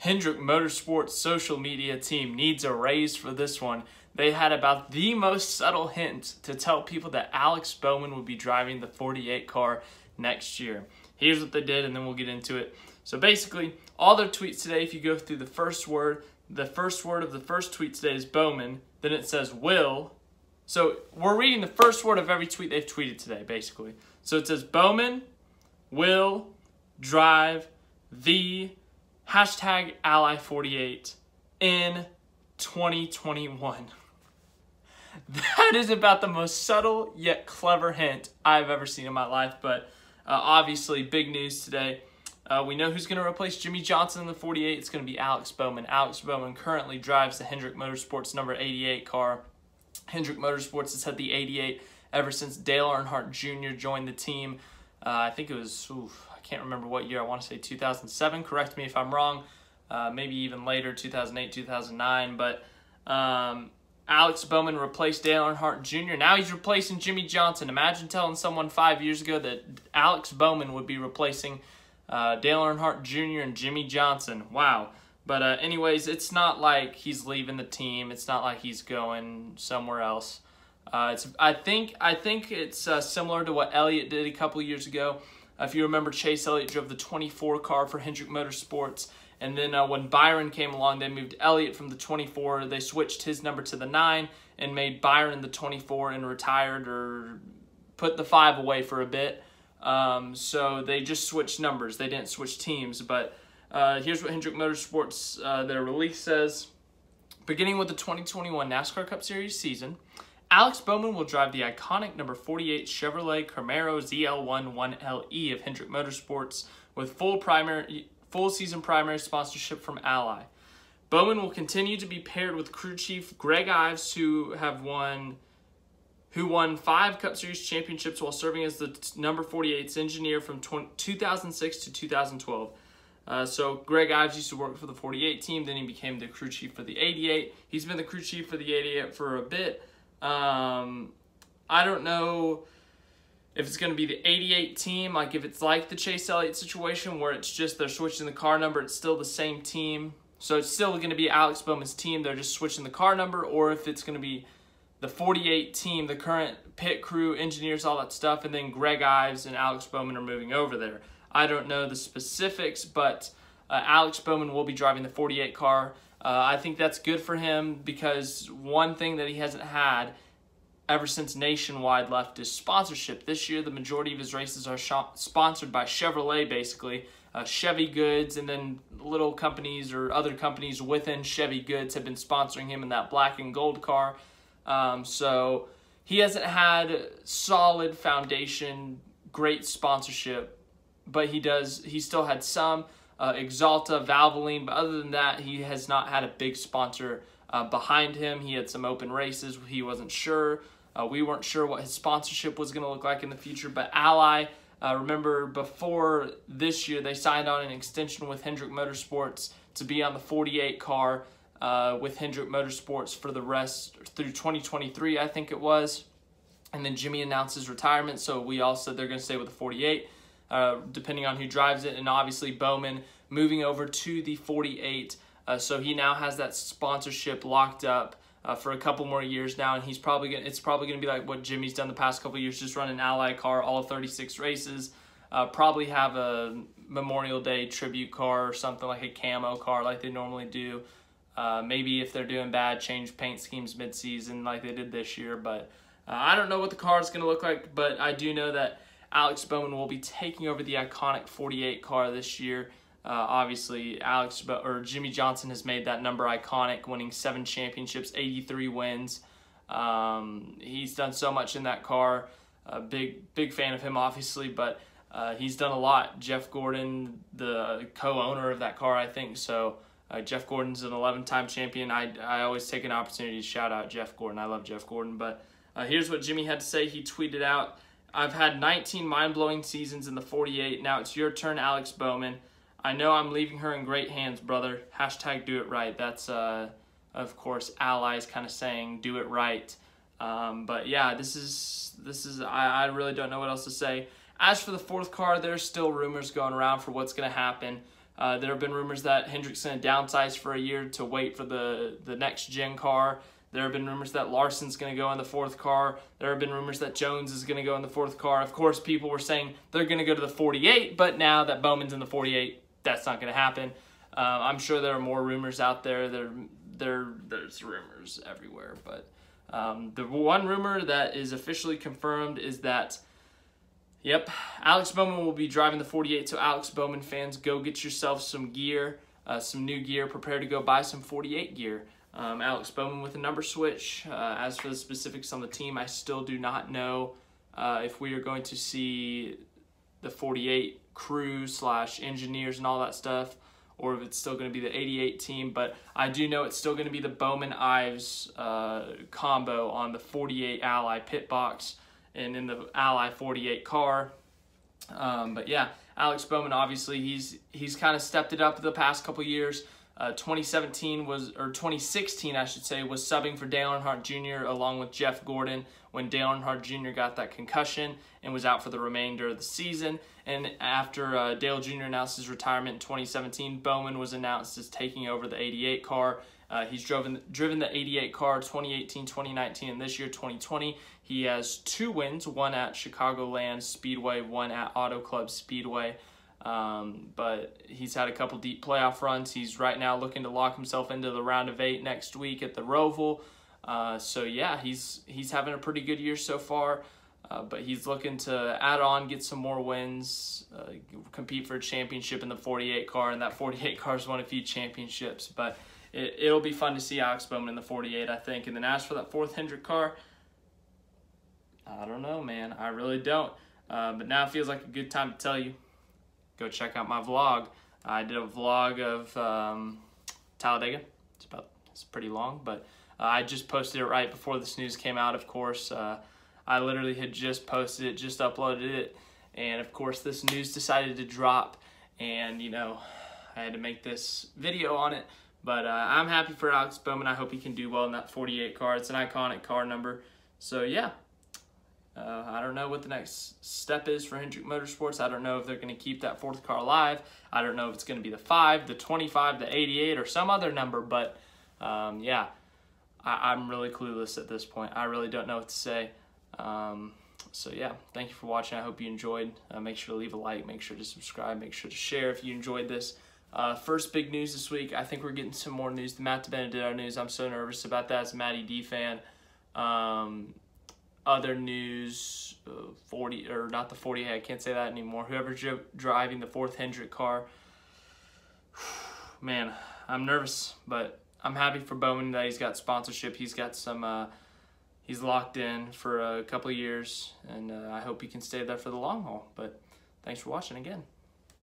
Hendrick Motorsports social media team needs a raise for this one. They had about the most subtle hint to tell people that Alex Bowman would be driving the 48 car next year. Here's what they did, and then we'll get into it. So basically, all their tweets today, if you go through the first word of the first tweet today is Bowman. Then it says will. So we're reading the first word of every tweet they've tweeted today, basically. So it says Bowman will drive the hashtag Ally48 in 2021. That is about the most subtle yet clever hint I've ever seen in my life, but obviously big news today. We know who's going to replace Jimmie Johnson in the 48. It's going to be Alex Bowman. Alex Bowman currently drives the Hendrick Motorsports number 88 car. Hendrick Motorsports has had the 88 ever since Dale Earnhardt Jr. joined the team. I think it was, I can't remember what year. I want to say 2007. Correct me if I'm wrong. Maybe even later, 2008, 2009. But Alex Bowman replaced Dale Earnhardt Jr. Now he's replacing Jimmie Johnson. Imagine telling someone 5 years ago that Alex Bowman would be replacing Dale Earnhardt Jr. and Jimmie Johnson. Wow. But anyways, it's not like he's leaving the team. It's not like he's going somewhere else. I think it's similar to what Elliott did a couple of years ago. If you remember, Chase Elliott drove the 24 car for Hendrick Motorsports. And then when Byron came along, they moved Elliott from the 24. They switched his number to the 9 and made Byron the 24 and retired or put the 5 away for a bit. So they just switched numbers. They didn't switch teams. But here's what Hendrick Motorsports, their release says. Beginning with the 2021 NASCAR Cup Series season, Alex Bowman will drive the iconic number 48 Chevrolet Camaro ZL1 1LE of Hendrick Motorsports with full season primary sponsorship from Ally. Bowman will continue to be paired with crew chief Greg Ives, who won 5 Cup Series championships while serving as the number 48's engineer from 2006 to 2012. So Greg Ives used to work for the 48 team, then he became the crew chief for the 88. He's been the crew chief for the 88 for a bit. I don't know if it's going to be the 88 team, like if it's like the Chase Elliott situation where it's just they're switching the car number, it's still the same team. So it's still going to be Alex Bowman's team, they're just switching the car number, or if it's going to be the 48 team, the current pit crew, engineers, all that stuff, and then Greg Ives and Alex Bowman are moving over there. I don't know the specifics, but Alex Bowman will be driving the 48 car. I think that's good for him because one thing that he hasn't had ever since Nationwide left is sponsorship. This year, the majority of his races are sponsored by Chevrolet, basically. Chevy Goods, and then little companies or other companies within Chevy Goods have been sponsoring him in that black and gold car. So he hasn't had solid foundation, great sponsorship, but he still had some. Exalta, Valvoline, but other than that, he has not had a big sponsor behind him. He had some open races. He wasn't sure. We weren't sure what his sponsorship was going to look like in the future, but Ally, remember before this year, they signed on an extension with Hendrick Motorsports to be on the 48 car with Hendrick Motorsports for the rest through 2023, I think it was. And then Jimmie announced his retirement, so we all said they're going to stay with the 48. Depending on who drives it, and obviously Bowman moving over to the 48, so he now has that sponsorship locked up for a couple more years now, and it's probably gonna be like what Jimmie's done the past couple of years, just run an Ally car all 36 races, probably have a Memorial Day tribute car or something like a camo car like they normally do. Maybe if they're doing bad, change paint schemes mid-season like they did this year, but I don't know what the car is gonna look like, but I do know that Alex Bowman will be taking over the iconic 48 car this year. Obviously, Jimmie Johnson has made that number iconic, winning 7 championships, 83 wins. He's done so much in that car. Big fan of him, obviously, but he's done a lot. Jeff Gordon, the co-owner of that car, I think. So Jeff Gordon's an 11-time champion. I always take an opportunity to shout out Jeff Gordon. I love Jeff Gordon. But here's what Jimmie had to say. He tweeted out, "I've had 19 mind-blowing seasons in the 48. Now it's your turn, Alex Bowman. I know I'm leaving her in great hands, brother. Hashtag do it right." That's, of course, Allies kind of saying do it right. But yeah, this is I really don't know what else to say. As for the 4th car, there's still rumors going around for what's going to happen. There have been rumors that Hendrick's going to downsize for a year to wait for the next gen car. There have been rumors that Larson's going to go in the 4th car. There have been rumors that Jones is going to go in the 4th car. Of course, people were saying they're going to go to the 48, but now that Bowman's in the 48, that's not going to happen. I'm sure there are more rumors out there. There's rumors everywhere, but the one rumor that is officially confirmed is that, yep, Alex Bowman will be driving the 48. So Alex Bowman fans, go get yourself some gear, some new gear. Prepare to go buy some 48 gear. Alex Bowman with a number switch. As for the specifics on the team, I still do not know if we are going to see the 48 crew / engineers and all that stuff, or if it's still going to be the 88 team. But I do know it's still going to be the Bowman-Ives combo on the 48 Ally pit box and in the Ally 48 car. But yeah, Alex Bowman, obviously, he's kind of stepped it up the past couple years. 2016, I should say, was subbing for Dale Earnhardt Jr. along with Jeff Gordon when Dale Earnhardt Jr. got that concussion and was out for the remainder of the season. And after Dale Jr. announced his retirement in 2017, Bowman was announced as taking over the 88 car. He's driven the 88 car 2018, 2019, and this year 2020. He has 2 wins, one at Chicagoland Speedway, one at Auto Club Speedway. But he's had a couple deep playoff runs. He's right now looking to lock himself into the round of 8 next week at the Roval. So yeah, he's having a pretty good year so far. But he's looking to add on, get some more wins, compete for a championship in the 48 car, and that 48 car's won a few championships. But it'll be fun to see Alex Bowman in the 48, I think. And then as for that 4th Hendrick car, I don't know, man. I really don't. But now it feels like a good time to tell you. Go check out my vlog. I did a vlog of Talladega. It's pretty long, but I just posted it right before this news came out, of course. I literally had just posted it, just uploaded it, and of course this news decided to drop, and you know, I had to make this video on it. But I'm happy for Alex Bowman. I hope he can do well in that 48 car. It's an iconic car number. So yeah. I don't know what the next step is for Hendrick Motorsports. I don't know if they're going to keep that 4th car alive. I don't know if it's going to be the 5, the 25, the 88, or some other number. But yeah, I'm really clueless at this point. I really don't know what to say. So yeah, thank you for watching. I hope you enjoyed. Make sure to leave a like. Make sure to subscribe. Make sure to share if you enjoyed this. First big news this week. I think we're getting some more news. The Matt DiBenedetto news. I'm so nervous about that as a Matty D fan. Other news, 40, or not the 40, I can't say that anymore. Whoever's driving the 4th Hendrick car, man, I'm nervous, but I'm happy for Bowman that he's got sponsorship. He's got some, he's locked in for a couple of years, and I hope he can stay there for the long haul. But thanks for watching again.